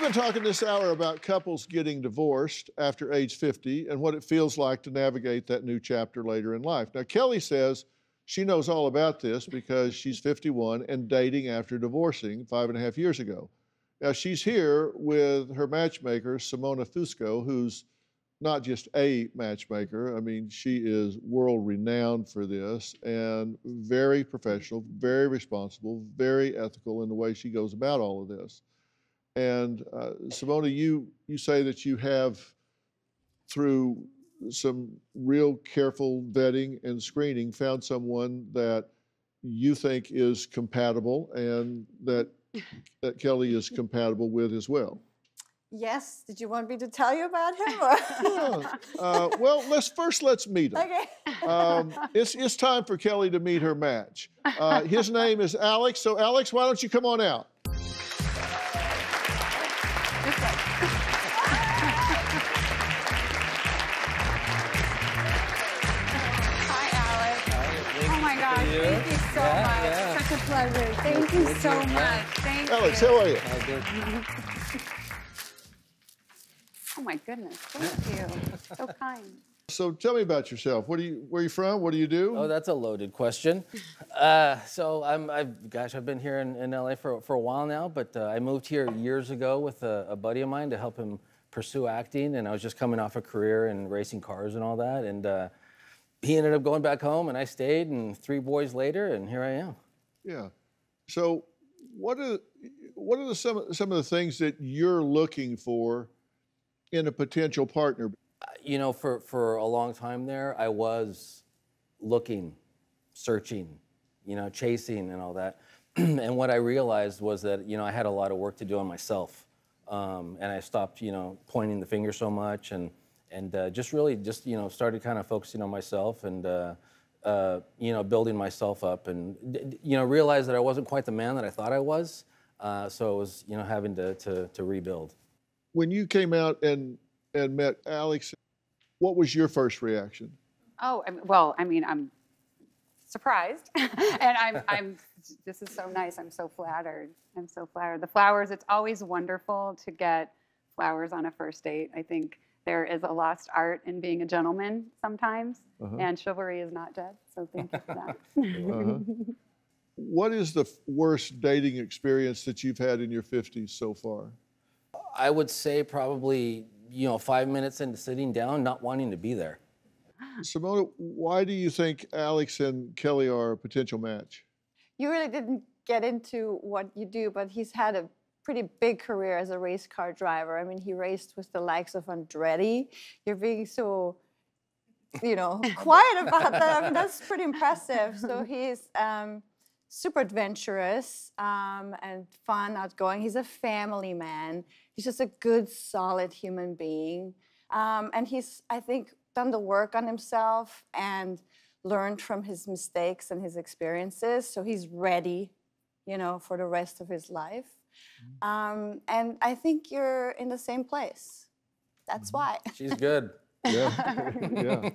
We've been talking this hour about couples getting divorced after age 50 and what it feels like to navigate that new chapter later in life. Now, Kelly says she knows all about this because she's 51 and dating after divorcing 5.5 years ago. Now, she's here with her matchmaker, Simona Fusco, who's not just a matchmaker. I mean, she is world renowned for this and very professional, very responsible, very ethical in the way she goes about all of this. And Simona, you say that you have, through some real careful vetting and screening, found someone that you think is compatible and that Kelly is compatible with as well. Yes. Did you want me to tell you about him? Or? Yeah. Well, let's meet him. Okay. It's time for Kelly to meet her match. His name is Alex. So, Alex, why don't you come on out? Thank you so much. Yeah. Such a pleasure. Thank you so much. Thank you. Alex, how are you? Oh my goodness, thank you. So kind. So tell me about yourself. Where are you from? What do you do? Oh, that's a loaded question. So I've been here in LA for a while now, but I moved here years ago with a buddy of mine to help him pursue acting, and I was just coming off a career in racing cars and all that, and he ended up going back home, and I stayed, and 3 boys later, and here I am. Yeah. So what are some of the things that you're looking for in a potential partner? You know, for a long time there, I was looking, searching, you know, chasing and all that. And what I realized was that, you know, I had a lot of work to do on myself. And I stopped, you know, pointing the finger so much and just really you know, started kind of focusing on myself and, you know, building myself up and, you know, realized that I wasn't quite the man that I thought I was. So it was, you know, having to rebuild. When you came out and met Alex, what was your first reaction? Oh, well, I mean, I'm surprised, and I'm. This is so nice. I'm so flattered. I'm so flattered. The flowers. It's always wonderful to get flowers on a first date. I think there is a lost art in being a gentleman sometimes, and chivalry is not dead. So thank you for that. What is the worst dating experience that you've had in your 50s so far? I would say probably, you know, 5 minutes into sitting down, not wanting to be there. Simona, why do you think Alex and Kelly are a potential match? You really didn't get into what you do, but he's had a pretty big career as a race car driver. I mean, he raced with the likes of Andretti. You're being so, you know, quiet about that. I mean, that's pretty impressive. So he's super adventurous and fun, outgoing. He's a family man. He's just a good, solid human being. And he's, I think, done the work on himself and learned from his mistakes and his experiences. So he's ready, you know, for the rest of his life. And I think you're in the same place. That's why. She's good. Yeah. Yeah.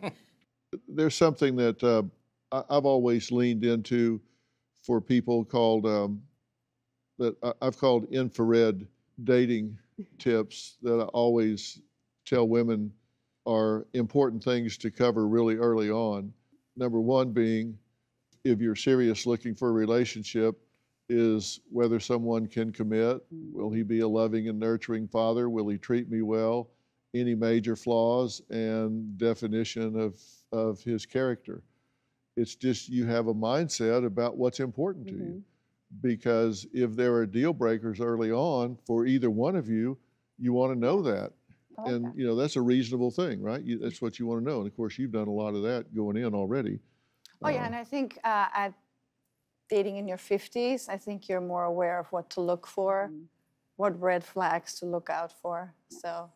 There's something that I've always leaned into for people called, that I've called infrared dating tips that I always tell women are important things to cover really early on. Number one being, if you're serious looking for a relationship, is whether someone can commit. Will he be a loving and nurturing father? Will he treat me well? Any major flaws and definition of his character. It's just you have a mindset about what's important to you. Because if there are deal breakers early on for either one of you, you want to know that. And, you know, that's a reasonable thing, right? That's what you want to know. And, of course, you've done a lot of that going in already. Oh, yeah, and I think at dating in your 50s, I think you're more aware of what to look for, what red flags to look out for. So,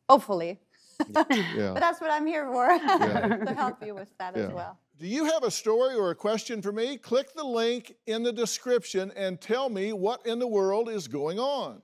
hopefully. Yeah. But that's what I'm here for, to help you with that as well. Do you have a story or a question for me? Click the link in the description and tell me what in the world is going on.